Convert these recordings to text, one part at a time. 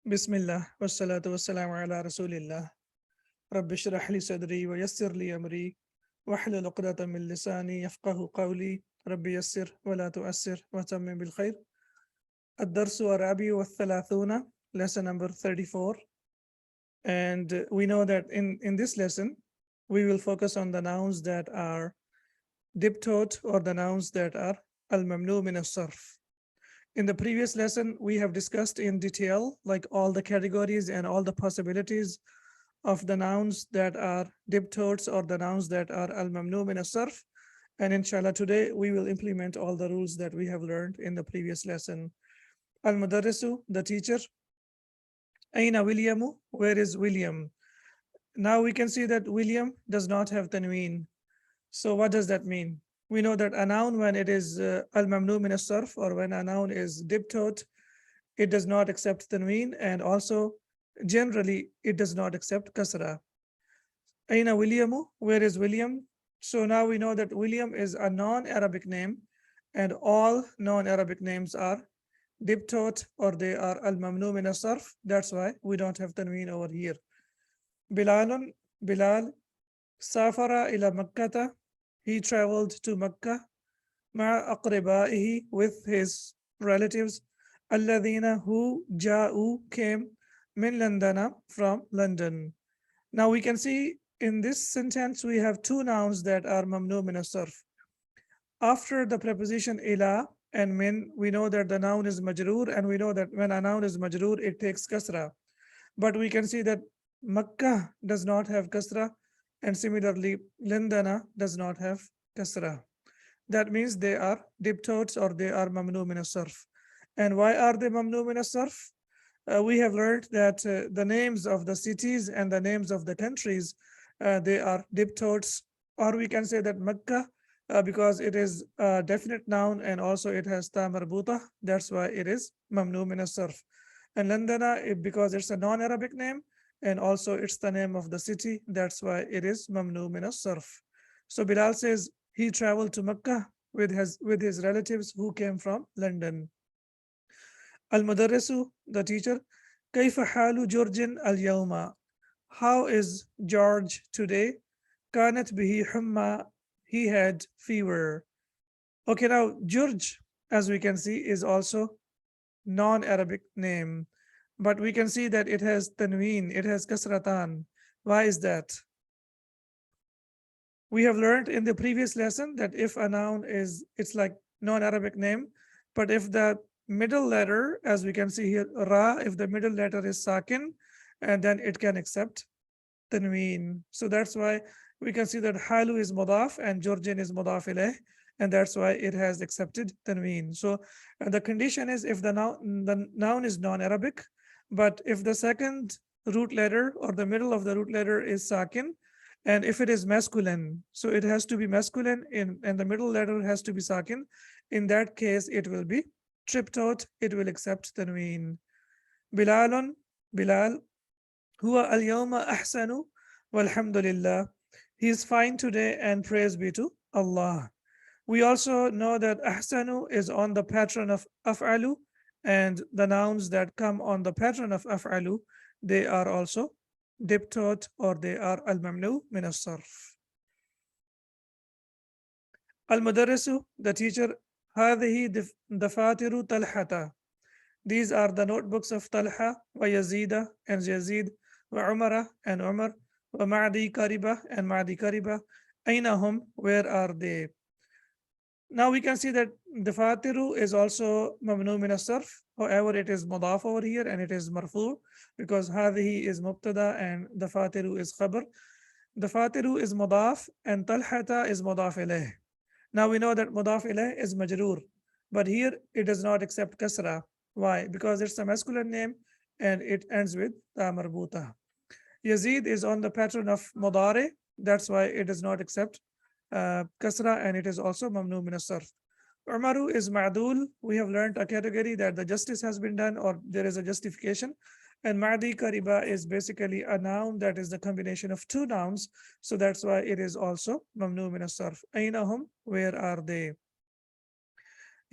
Bismillah, wassalatu wassalamu ala rasulillah. Rabbi shrah li sadri wa yassir li amri. Wahlul uqdatan min lisani yafqahu qawli. Rabbi yassir wa la tu'assir wa tammim bil khair. Ad-darsu Arabi wa thalathuna, lesson number 34. And we know that in this lesson, we will focus on the nouns that are diptote or the nouns that are al-mamnu min as-sarf. In the previous lesson, we have discussed in detail, like all the categories and all the possibilities of the nouns that are diptotes or the nouns that are al-mamnu min as-sarf. And inshallah, today we will implement all the rules that we have learned in the previous lesson. Al-mudarrisu, the teacher. Aina Williamu, where is William? Now we can see that William does not have tanween. So what does that mean? We know that a noun, when it is al-mamnu min as-sarf, or when a noun is diptote, it does not accept tanween, and also generally it does not accept kasra. Aina Williamu, where is William? So now we know that William is a non-Arabic name, and all non-Arabic names are diptote or they are al-mamnu min as-sarf. That's why we don't have tanween over here. Bilalun, Bilal, safara ila Makkata, he traveled to Makkah, مع أقربائه, with his relatives, الذين who جاءوا came من لندن, from London. Now we can see in this sentence we have two nouns that are mamnu min as-sarf. After the preposition ila and min, we know that the noun is majroor, and we know that when a noun is majroor, it takes kasra. But we can see that Makkah does not have kasra, and similarly, Lindana does not have kasra. That means they are diptotes or they are mamnu min as-sarf. And why are they mamnu min as-sarf? We have learned that the names of the cities and the names of the countries, they are diptotes, or we can say that Makkah, because it is a definite noun and also it has ta marbuta, that's why it is mamnu min as-sarf. And Landana, because it's a non-Arabic name, and also it's the name of the city, that's why it is mamnu min as-sarf. So Bilal says he traveled to Makkah with his relatives who came from London. Al-Mudarrisu, the teacher. كيف حال جورج اليوم? How is George today? كانت به حمى, he had fever. Okay, now George, as we can see, is also non-Arabic name, but we can see that it has tanween, it has kasratan. Why is that? We have learned in the previous lesson that if a noun is, it's like non-Arabic name, but if the middle letter, as we can see here, ra, if the middle letter is sakin, and then it can accept tanween. So that's why we can see that halu is mudaf and Georgian is mudaf ilayh, and that's why it has accepted tanween. So the condition is if the noun is non-Arabic, but if the second root letter or the middle of the root letter is sakin, and if it is masculine, so it has to be masculine and the middle letter has to be sakin. In that case, it will be triptot, it will accept tanween. Bilalun, Bilal, huwa al-yawma ahsanu walhamdulillah. He is fine today and praise be to Allah. We also know that ahsanu is on the pattern of af'alu, and the nouns that come on the pattern of af'alu, they are also diptot or they are al-mamnu min as-sarf. Al-mudarrisu, the teacher. هذه دفاتر طلحة. These are the notebooks of Talha, wa Yazida and Yazid, wa Umara and Umar, wa Ma'di Kariba and Ma'di Kariba. Aynahum, where are they? Now we can see that the Fatiru is also mamnu min as-sarf. However, it is mudaf over here and it is marfu because hadhihi is mubtada and the Fatiru is khabar. The Fatiru is mudaf and Talhata is mudaf ilayh. Now we know that mudaf ilayh is majroor, but here it does not accept kasra. Why? Because it's a masculine name and it ends with ta marbuta. Yazid is on the pattern of mudare, that's why it does not accept kasra and it is also mamnu min as-sarf. Umaru is ma'dul. We have learned a category that the justice has been done or there is a justification. And Ma'di Kariba is basically a noun that is the combination of two nouns. So that's why it is also mamnu min as-sarf. Aynahum, where are they?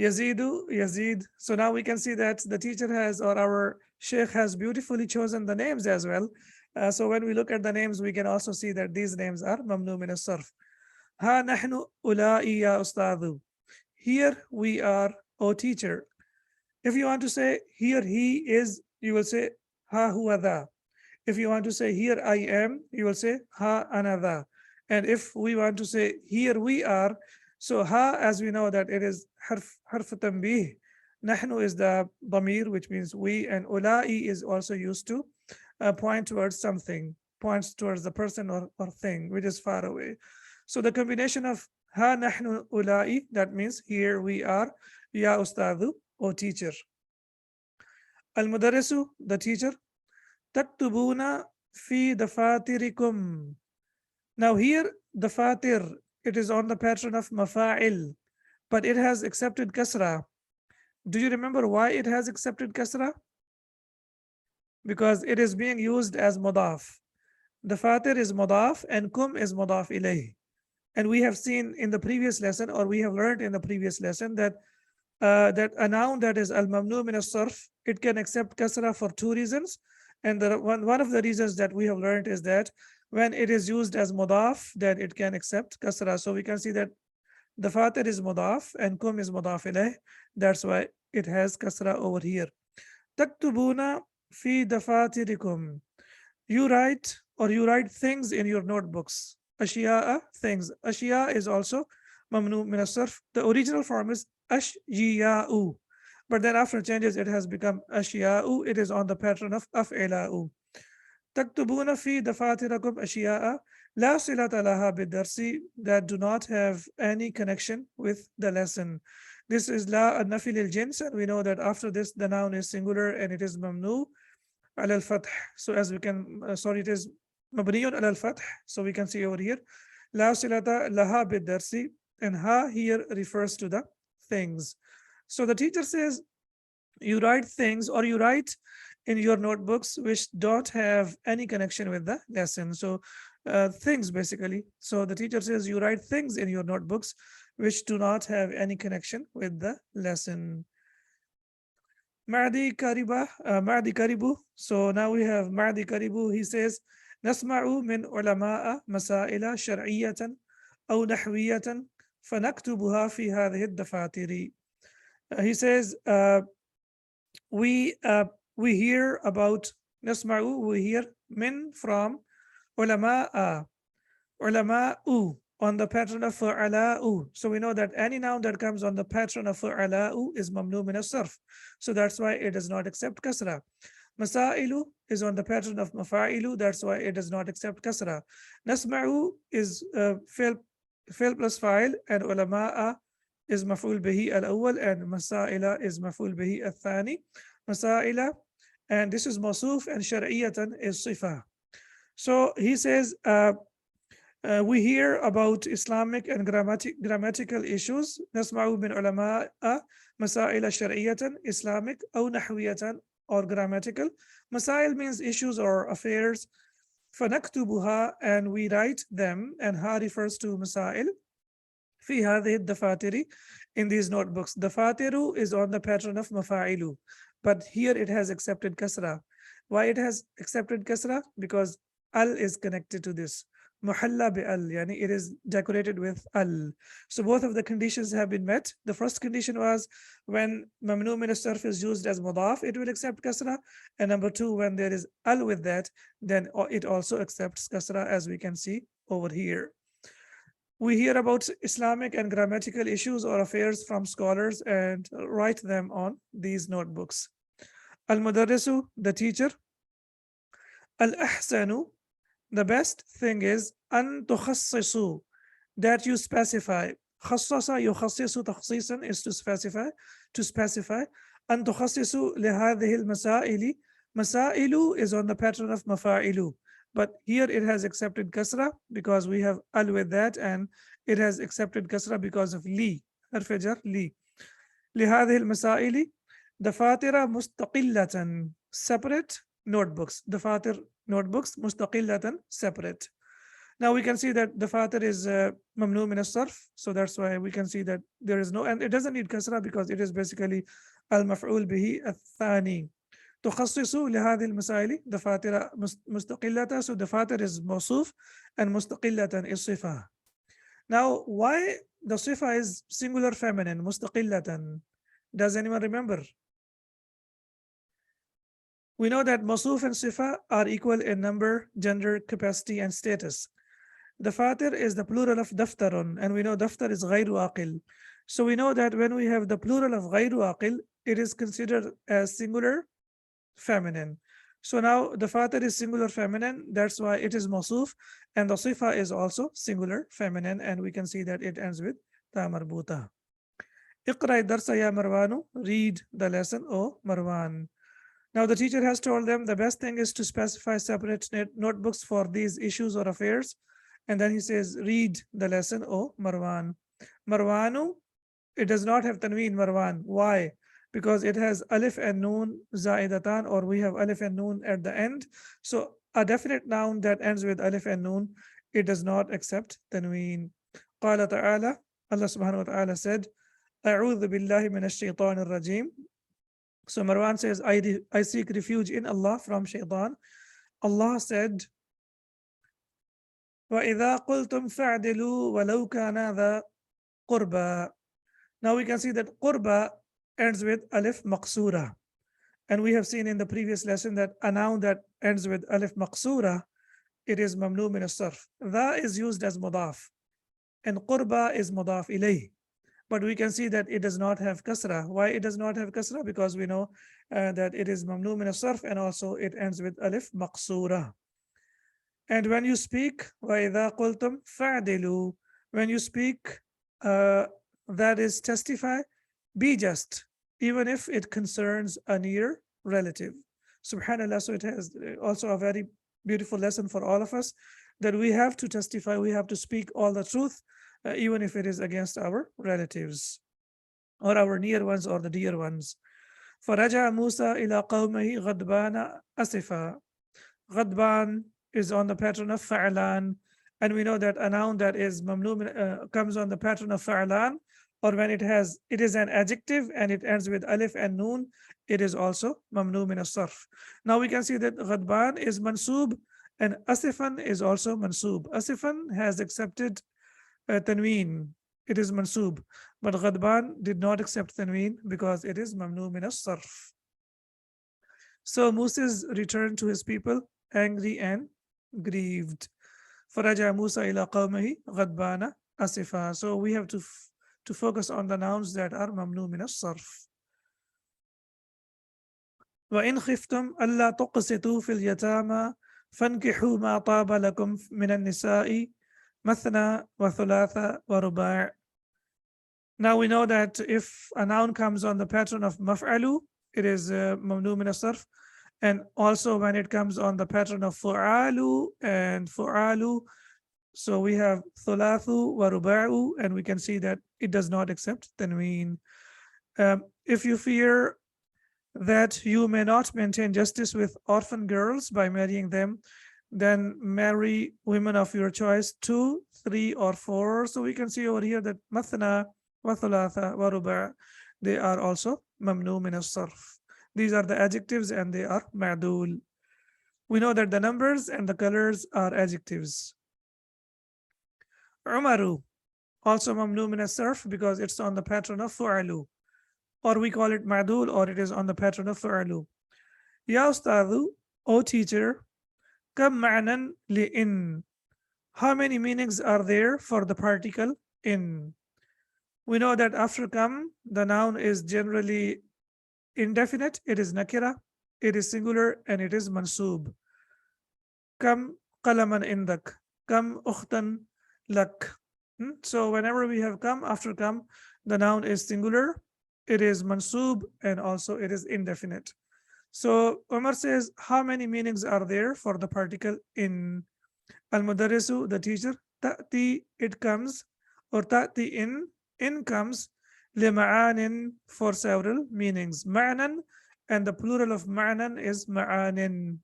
Yazidu, Yazid. So now we can see that the teacher has, or our sheikh has beautifully chosen the names as well. So when we look at the names, we can also see that these names are mamnu min as-sarf. Ha nahnu ulai ya ustadu. Here we are, O teacher. If you want to say here he is, you will say ha huwa dha. If you want to say here I am, you will say ha another. And if we want to say here we are, so ha, as we know that it is harf tanbih. Nahnu is the damir, which means we, and ulai is also used to point towards something, points towards the person or thing which is far away. So the combination of ha nahnu ulai, that means here we are, ya ustadu, o teacher. Al mudarrisu, the teacher. تكتبون في دفاتركم. Now here, dafatir, it is on the pattern of mafa'il, but it has accepted kasra. Do you remember why it has accepted kasra? Because it is being used as mudaf. Dafatir is mudaf and kum is mudaf ilayh. And we have seen in the previous lesson, or we have learned in the previous lesson, that that a noun that is al-mamnu min as-sarf, it can accept kasra for two reasons. And one of the reasons that we have learned is that when it is used as mudaf, then it can accept kasra. So we can see that the fatir is mudaf and kum is mudaf ilayh. That's why it has kasra over here. Taktubuna fi dafatirikum. You write, or you write things in your notebooks. Ashiya'a, things. Ashiya is also mamnu min as-sarf. The original form is ashya'u. But then after changes, it has become ashya'u. It is on the pattern of af'ila'u. تكتبون في دفاتركم أشياء لا صلة لها بالدرس, that do not have any connection with the lesson. This is la an-nafi lil jins, and we know that after this the noun is singular and it is mamnu ala al-fath. So as we can, it is mabniyun ala al-fath. So we can see over here, la silata laha bid-darsi, and ha here refers to the things. So the teacher says, you write things, or you write in your notebooks which don't have any connection with the lesson. So things basically. So the teacher says, you write things in your notebooks which do not have any connection with the lesson. Ma'di Karibu. So now we have Ma'di Karibu. He says, نسمع من علماء مسائل شرعية أو نحوية فنكتبها في هذه الدفاتر. He says, we hear about nasma'u, we hear min from ulama'a, ulama'u, on the pattern of fa'ala'u. So we know that any noun that comes on the pattern of fa'ala'u is mamnu min as-sarf. So that's why it does not accept kasra. Masailu is on the pattern of mafa'ilu. That's why it does not accept kasra. Nasma'u is fail plus fa'il, and ulama'a is maf'ul bihi al-awwal, and masaila is maf'ul bihi al-thani. Masaila, and this is masuf, and shar'iyatan is sifa. So he says, we hear about Islamic and grammatical issues. Nasma'u min ulama'a masaila shar'iyatan, Islamic, aw nahwiyatan, or grammatical. Masail means issues or affairs. فنكتبها, and we write them, and ha refers to masail. في هذه الدفاتر, in these notebooks. Dafatiru is on the pattern of mafa'ilu, but here it has accepted kasra. Why it has accepted kasra? Because al is connected to this. Muhalla bi al, yani it is decorated with al. So both of the conditions have been met. The first condition was when mamnu min as-sarf is used as mudaf, it will accept kasra. And number two, when there is al with that, then it also accepts kasra, as we can see over here. We hear about Islamic and grammatical issues or affairs from scholars and write them on these notebooks. Al-Mudarrisu, the teacher. Al-Ahsanu, the best thing is an tukhassisu, that you specify. Khassasa yukhassisu takhsisan is to specify. An tukhassisu lihadhihi al-masaili. Masailu is on the pattern of mafa'ilu, but here it has accepted kasra because we have al with that, and it has accepted kasra because of li, harf jar li. لهذه المسائل دفاتر مستقلة, separate notebooks. دفاتر notebooks مستقلة, separate. Now we can see that the fatir is mamnu min as-sarf, so that's why we can see that there is no, and it doesn't need kasra because it is basically al-maf'ul bihi al-thani. تخصص لهذه المسائل دفاتر مستقلة, so دفاتر is موصوف and مستقلة is صفة. Now why the صفة is singular feminine مستقلة? Does anyone remember? We know that موصوف and صفة are equal in number, gender, capacity and status. Dafatir is the plural of daftarun, and we know daftar is ghayru aqil. So we know that when we have the plural of ghayru aqil, it is considered as singular feminine. So now the fatir is singular feminine, that's why it is mawsuf, and the sifa is also singular feminine, and we can see that it ends with ta marbuta. Iqra darsa ya Marwanu, read the lesson, O Marwan. Now the teacher has told them the best thing is to specify separate notebooks for these issues or affairs. And then he says, read the lesson, O Marwan. Marwanu, it does not have tanween Marwan. Why? Because it has alif and noon zaidatan, or we have alif and noon at the end. So a definite noun that ends with alif and noon, it does not accept tanween. قال تعالى, Allah subhanahu wa ta'ala said, أعوذ بالله من الشيطان الرجيم. So Marwan says, I seek refuge in Allah from shaitan. Allah said, وَإِذَا قُلْتُمْ فَعْدِلُوا وَلَوْ كَانَ ذَا قُرْبَى. Now we can see that qurba ends with alif maqsura. And we have seen in the previous lesson that a noun that ends with alif maqsura, it is mamnu min as-sarf. Dha is used as mudaf, and qurba is mudaf ilayh. But we can see that it does not have kasra. Why it does not have kasra? Because we know that it is mamnu min as-sarf, and also it ends with alif maqsura. And when you speak, وَإِذَا قُلْتُمْ فَعْدِلُوا, when you speak, that is testify, be just, even if it concerns a near relative. Subhanallah, so it has also a very beautiful lesson for all of us, that we have to testify, we have to speak all the truth, even if it is against our relatives, or our near ones, or the dear ones. فَرَجَعَ مُوسَى إِلَى قَوْمِهِ غَضْبَانَ أَسِفًا. Ghadban is on the pattern of fa'lan, and we know that a noun that is mamnu comes on the pattern of fa'lan, or when it is an adjective and it ends with alif and noon, it is also mamnu min as-sarf. Now we can see that ghadban is mansub and asifan is also mansub. Asifan has accepted tanween, it is mansub, but ghadban did not accept tanween because it is mamnu min as-sarf. So Moses returned to his people angry and grieved. فَرَجَعَ مُوسَى إِلَى قَوْمِهِ غَضْبَانَ أَسِفًا. So we have to focus on the nouns that are mamnu min as-sarf. وَإِنْ خِفْتُمْ أَلَّا تُقْسِطُوا فِي الْيَتَامَى فَانْكِحُوا مَا طَابَ لَكُمْ مِنَ النِّسَاءِ مَثْنَى وَثُلَاثَ وَرُبَاعَ. Now we know that if a noun comes on the pattern of maf'alu, it is mamnu min as-sarf. And also when it comes on the pattern of fu'alu and fu'alu, so we have thulathu wa ruba'u, and we can see that it does not accept tanween. If you fear that you may not maintain justice with orphan girls by marrying them, then marry women of your choice, 2, 3, or 4. So we can see over here that mathna wa thulatha wa ruba', they are also mamnu min as-sarf. These are the adjectives and they are ma'dul. We know that the numbers and the colors are adjectives. Umaru, also mamnu min as-sarf because it's on the pattern of fu'alu, or we call it ma'dul, or it is on the pattern of fu'alu. Ya ustadhu, O teacher, kam ma'nan li'in. How many meanings are there for the particle in? We know that after kam, the noun is generally indefinite, it is nakira, it is singular, and it is mansub. Kam qalaman indak, kam ukhtan lak. So whenever we have kam, after kam, the noun is singular, it is mansub, and also it is indefinite. So Umar says, how many meanings are there for the particle in? Al-Mudarrisu, the teacher, ta'ti, it comes, or ta'ti in comes, لِمَعَانٍ, for several meanings. Ma'nan, and the plural of ma'nan is ma'anin.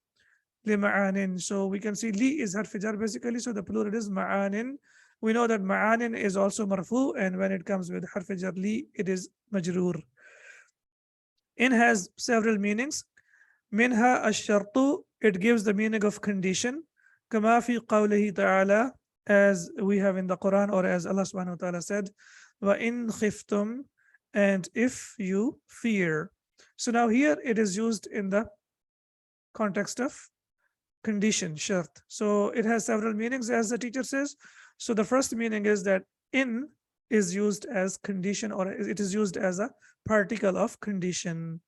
لمعان. So we can see li is harf jar basically, so the plural is ma'anin. We know that ma'anin is also marfu, and when it comes with harf jar li, it is majroor. In has several meanings. Minha ash-shartu, it gives the meaning of condition. Kama fi qawlihi ta'ala, as we have in the Quran, or as Allah subhanahu wa ta'ala said, wa in khiftum, and if you fear. So now here it is used in the context of condition, shart. So it has several meanings, as the teacher says. So the first meaning is that in is used as condition, or it is used as a particle of condition.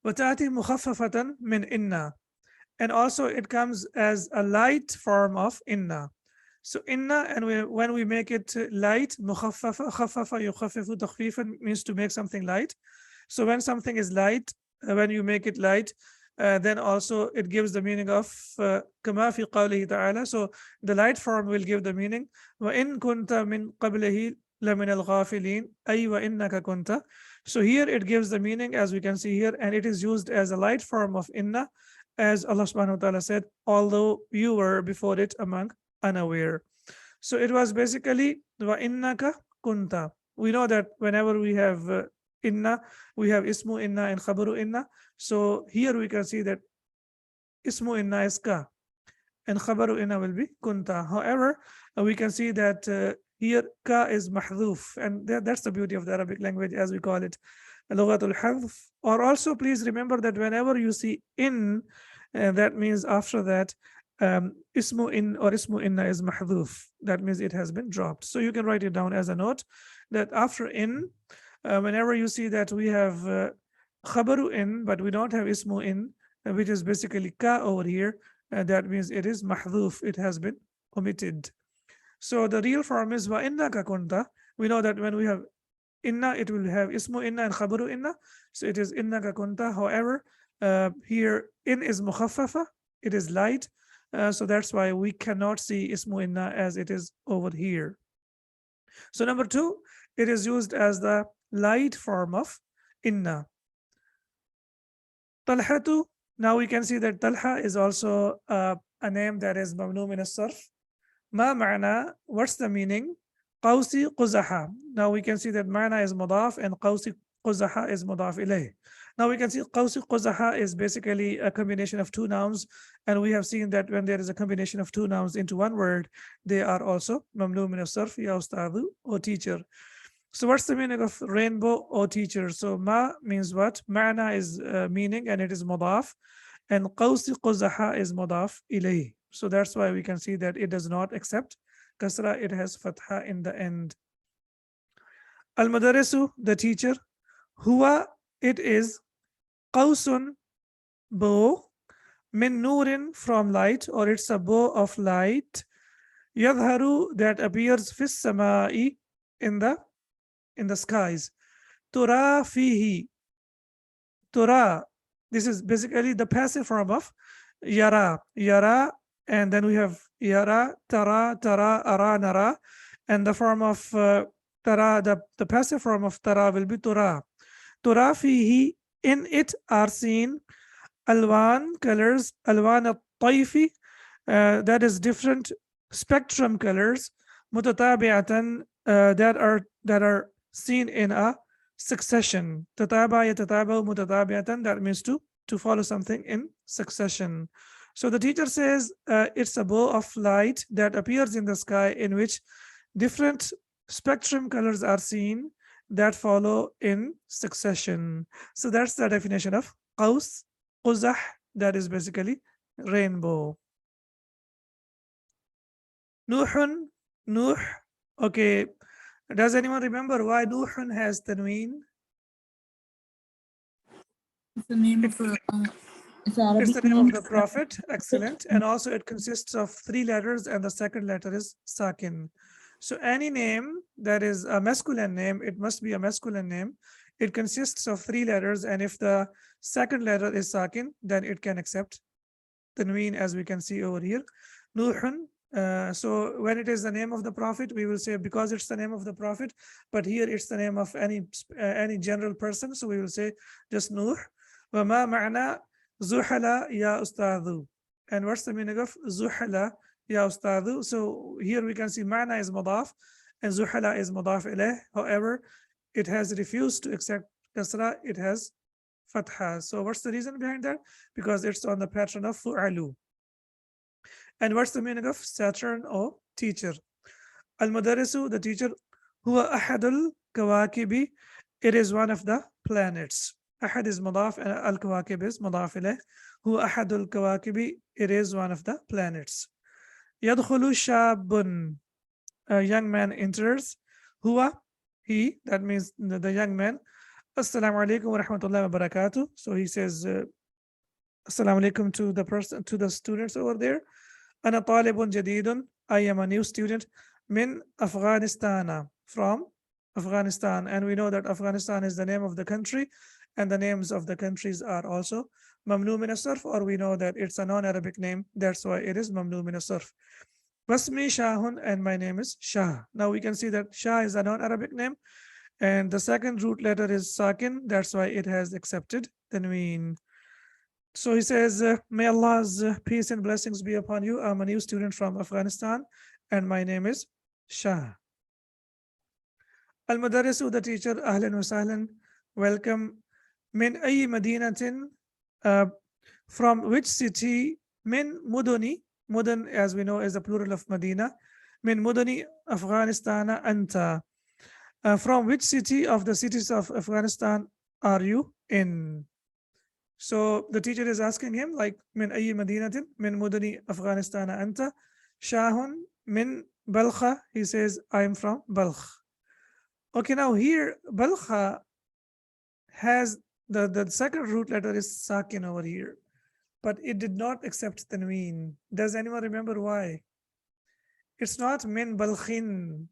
وتأتي مخففة من إن, and also it comes as a light form of inna. So inna, and when we make it light, مخففة, خفف يخفف تخفيفا, means to make something light. So when something is light, when you make it light, then also it gives the meaning of كما في قوله تعالى. So the light form will give the meaning وإن كنت من قبله لمن الغافلين أي وإنك كنت. So here it gives the meaning, as we can see here, and it is used as a light form of inna, as Allah subhanahu wa ta'ala said, although you were before it among unaware. So it was basically wa innaka kunta. We know that whenever we have inna, we have ismu inna and khabaru inna. So here we can see that ismu inna is ka, and khabaru inna will be kunta. However, we can see that here ka is mahdhuf, and that's the beauty of the Arabic language, as we call it, lughatul hadf. Or also please remember that whenever you see in, that means after that ismu in or ismu inna is mahdhuf. That means it has been dropped. So you can write it down as a note that after in, whenever you see that we have khabaru in, but we don't have ismu in, which is basically ka over here, that means it is mahdhuf, it has been omitted. So the real form is wa innaka kunta. We know that when we have inna, it will have ismu inna and khabaru inna. So it is innaka kunta. However, here in is mukhaffafa, it is light. So that's why we cannot see ismu inna as it is over here. So number two, it is used as the light form of inna. Talhatu, now we can see that Talha is also a name that is mamnu min as-sarf. Ma ma'na, what's the meaning? Qawsi quzaha. Now we can see that ma'na is mudaf and qawsi quzaha is mudaf ilayh. Now we can see qawsi quzaha is basically a combination of two nouns, and we have seen that when there is a combination of two nouns into one word, they are also mamnu min as-sarf, ya ustadu, or teacher. So what's the meaning of rainbow, or teacher? So ma means what? Ma'na is meaning, and it is mudaf, and qawsi quzaha is mudaf ilayh. So that's why we can see that it does not accept kasra, it has fatha in the end. Al-Madarisu, the teacher. Huwa, it is qawsun, bow, min nurin, from light, or it's a bow of light. Yadharu, that appears fis samai, in the skies. Tura fihi. Tura, this is basically the passive form of yara. Yara, and then we have yara, tara, tara, ara, nara, and the form of tara, the passive form of tara will be tura. Tura fihi, in it are seen alwan, colors, alwan al-tayfi, that is different spectrum colors, mutatabi'atan, that are seen in a succession. Tataba yatatabu mutatabi'atan, that means to follow something in succession. So the teacher says it's a bow of light that appears in the sky, in which different spectrum colors are seen that follow in succession. So that's the definition of qaws, quzah, that is basically rainbow. Nuhun, Nuh. Okay, does anyone remember why Nuhun has tanween? It's the name of it's an Arabic It's the name name. of the prophet. Excellent. And also it consists of 3 letters, and the second letter is sakin. So any name that is a masculine name, it must be a masculine name. It consists of 3 letters, and if the second letter is sakin, then it can accept tanween, as we can see over here. Nuhun. So when it is the name of the prophet, we will say because it's the name of the prophet, but here it's the name of any general person, so we will say just Nuh. Wama ma'na, Zuhala ya ustadhu. And what's the meaning of Zuhala ya ustadhu? So here we can see Ma'na is Madaf and Zuhala is Madaf ilayh. However, it has refused to accept Kasra, it has Fatha. So what's the reason behind that? Because it's on the pattern of Fu'alu. And what's the meaning of Saturn or teacher? Al-Madarisu, the teacher, huwa ahadul kawakibi. It is one of the planets. Ahad is madaf and al-kawakib is madaf ilayh. Huwa ahadul kawakibi. It is one of the planets. Yadkhulu shabun. A young man enters. Huwa, he, that means the young man. Assalamu alaikum wa rahmatullahi wa barakatuh. So he says, Assalamu alaikum to the person, to the students over there. Ana talibun jadidun. I am a new student. Min Afghanistan, from Afghanistan. And we know that Afghanistan is the name of the country, and the names of the countries are also Mamnu min as-sarf, or we know that it's a non-Arabic name. That's why it is Mamnu min as-sarf. Wasmi Shahun, and my name is Shah. Now we can see that Shah is a non-Arabic name, and the second root letter is Sakin. That's why it has accepted Tanween. So he says, may Allah's peace and blessings be upon you. I'm a new student from Afghanistan, and my name is Shah. Al-Madarisu, the teacher, Ahlan wa Sahlan, welcome. Min ayi Madinatin, from which city? Min Muduni, Mudan, as we know, is the plural of Medina. Min Muduni, Afghanistan, Anta. From which city of the cities of Afghanistan are you in? So the teacher is asking him, like, min ayi Madinatin, min Muduni, Afghanistan, Anta. Shahun, min Balkha. He says, I am from Balkh. Okay, now here, Balkha has the second root letter is Sakin over here, but it did not accept Tanween. Does anyone remember why? It's not min Balkhin.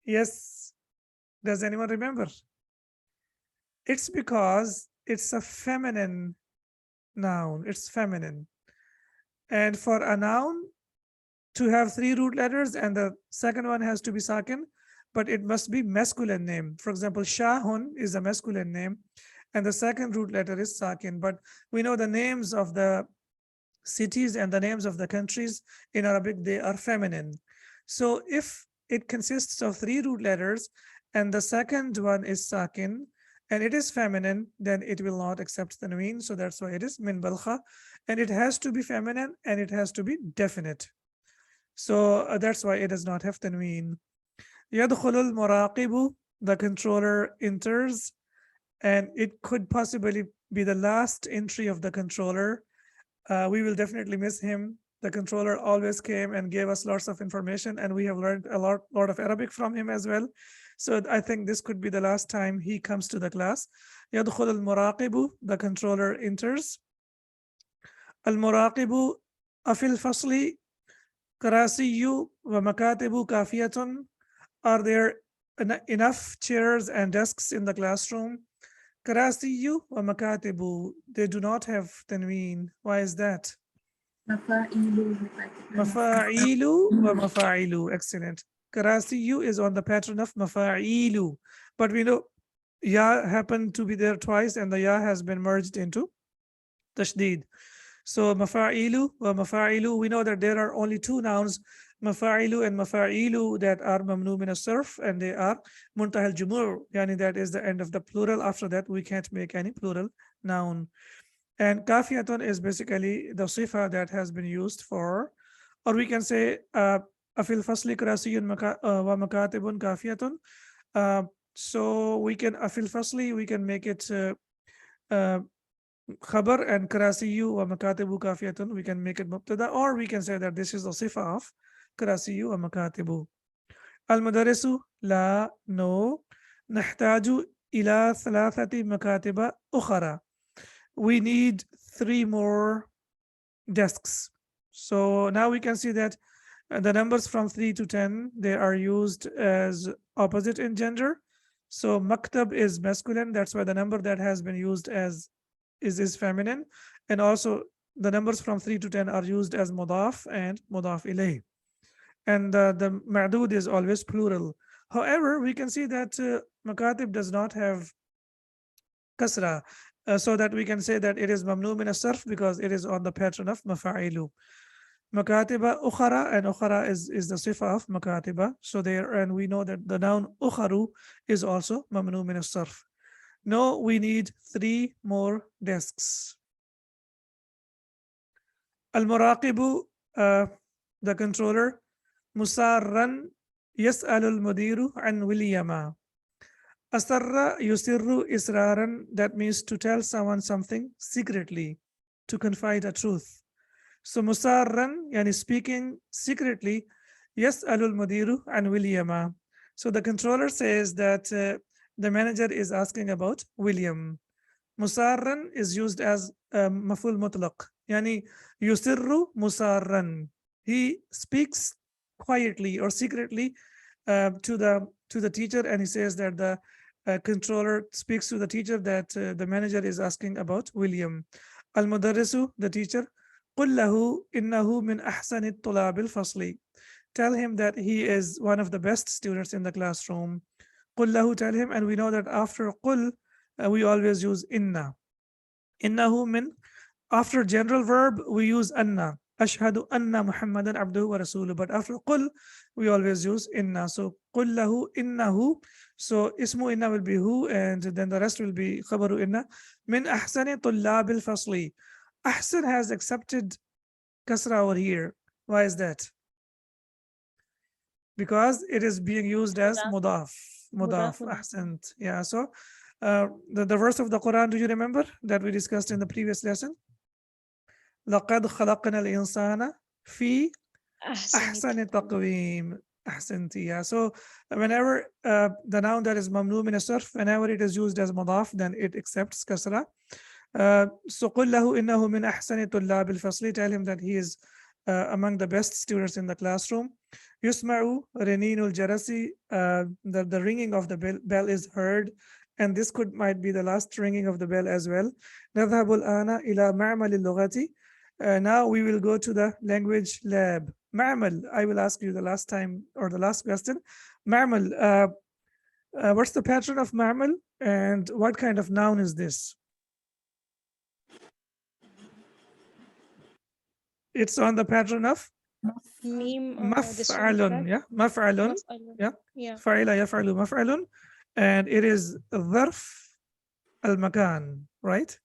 Yes. Does anyone remember? It's because it's a feminine noun. It's feminine. And for a noun to have three root letters and the second one has to be Sakin, but it must be masculine name. For example, Shahun is a masculine name and the second root letter is Sakin. But we know the names of the cities and the names of the countries in Arabic, they are feminine. So if it consists of three root letters and the second one is Sakin and it is feminine, then it will not accept Tanween. So that's why it is min Balkha, and it has to be feminine and it has to be definite. So that's why it does not have Tanween. Yadkhulul muraqibu, the controller enters, and it could possibly be the last entry of the controller. We will definitely miss him. The controller always came and gave us lots of information, and we have learned a lot of Arabic from him as well. So I think this could be the last time he comes to the class. Yadkhul al-muraqibu, the controller enters. Al-muraqibu afil fasli karasiyu wa makatibu kafiyatun. Are there enough chairs and desks in the classroom? Karasiyu wa makatibu, they do not have Tanween. Why is that? Mafa'ilu wa mafa'ilu. Excellent. Karasiyu is on the pattern of mafa'ilu. But we know ya happened to be there twice and the ya has been merged into tashdid. So mafa'ilu wa mafa'ilu, we know that there are only two nouns, mafa'ilu and mafa'ilu, that are mamnu min as-sarf, and they are muntah al-jumur, yani that is the end of the plural. After that, we can't make any plural noun. And kafiyatun is basically the sifa that has been used for, or we can say afil fasli karasiyun wa makatibun kafiyatun. So we can afil fasli, we can make it khabar, and karasiyu wa makatibu kafiyatun, we can make it mubtada, or we can say that this is the sifa of karasiyu wa makatibu. Al-madarisu, la, no. Nahtaju ila thalathati makatiba ukhara. We need three more desks. So now we can see that the numbers from 3 to 10, they are used as opposite in gender. So maktab is masculine. That's why the number that has been used as is feminine. And also the numbers from 3 to 10 are used as mudaf and mudaf ilayh. And the ma'dud is always plural. However, we can see that makatib does not have kasra, so that we can say that it is mamnu min as-sarf because it is on the pattern of mafa'ilu. Makatiba ukhara, and ukhara is the sifa of makatiba. So there, and we know that the noun ukharu is also mamnu min as-sarf. No, we need 3 more desks. Al-muraqibu, the controller. Musarran yas'alu al-mudiru an Williama. Asarra yusirru israran, that means to tell someone something secretly, to confide a truth. So musarran, yani speaking secretly, yas'alu al-mudiru an Williama. So the controller says that the manager is asking about William. Musarran is used as maful mutlaq, yani yusirru musarran. He speaks quietly or secretly to the teacher, and he says that the controller speaks to the teacher that the manager is asking about William. Al-mudarrisu, the teacher. قل له إنه من أحسن الطلاب الفصل. Tell him that he is one of the best students in the classroom. قل له, tell him, and we know that after قل we always use inna. إنه من, after general verb we use anna. أشهد أن محمدا عبده ورسوله. But after قل we always use inna. So قل له إنه. So ismu inna will be who, and then the rest will be خبر inna. من أحسن طلاب الفصل. Ahsan has accepted kasra over here. Why is that? Because it is being used as mudaf. Mudaf, ahsant. Yeah, so the verse of the Quran, do you remember that we discussed in the previous lesson? لَقَدْ خَلَقْنَا الْإِنسَانَ فِي أَحْسَنِ تَقْوِيمٍ. Ahsanti. Yeah, so whenever the noun that is mamnu min as-sarf, whenever it is used as mudaf, then it accepts kasra. So قل له إنه من أحسن طلاب الفصل. Tell him that he is among the best students in the classroom. يسمع رنين الجرس. The ringing of the bell is heard, and this might be the last ringing of the bell as well. نذهب الآن إلى معمل اللغة. Now we will go to the language lab. معمل, I will ask you the last time or the last question. معمل, what's the pattern of معمل, and what kind of noun is this? It's on the pattern of maf'alun. Yeah, maf'alun. Yeah, fa'ila yaf'alu maf'alun, and it is dharf al-makan, right?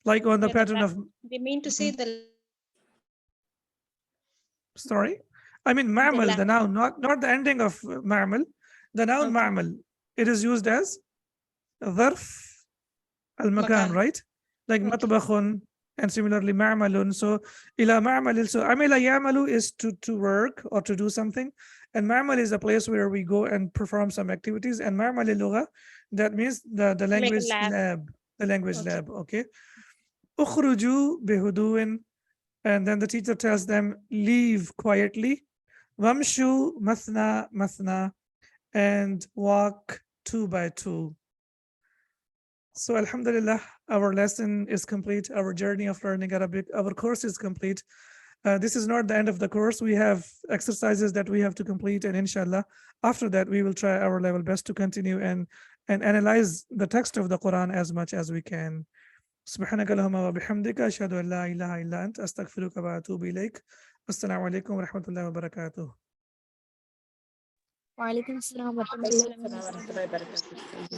Like on the pattern of. They mean to say the. Sorry, I mean ma'mal, the noun, not the ending of ma'mal. The noun ma'mal, it is used as dharf al-makan, right? Like matbakhun. And similarly, ma'malun. So, ila ma'malil. So, amila ya'malu is to work or to do something. And ma'mal is a place where we go and perform some activities. And ma'malil lugha, that means the language lab. The language lab, okay. Ukhruju bihuduin. And then the teacher tells them, leave quietly. Wamshu mathna mathna. And walk 2 by 2. So alhamdulillah, our lesson is complete. Our journey of learning Arabic, our course is complete. This is not the end of the course. We have exercises that we have to complete, and inshallah, after that, we will try our level best to continue and analyze the text of the Quran as much as we can. سبحانك اللهم وبحمدك أشهد أن لا إله إلا أنت أستغفرك وأتوب إليك. السلام عليكم ورحمة الله وبركاته. وعليكم السلام ورحمة الله وبركاته.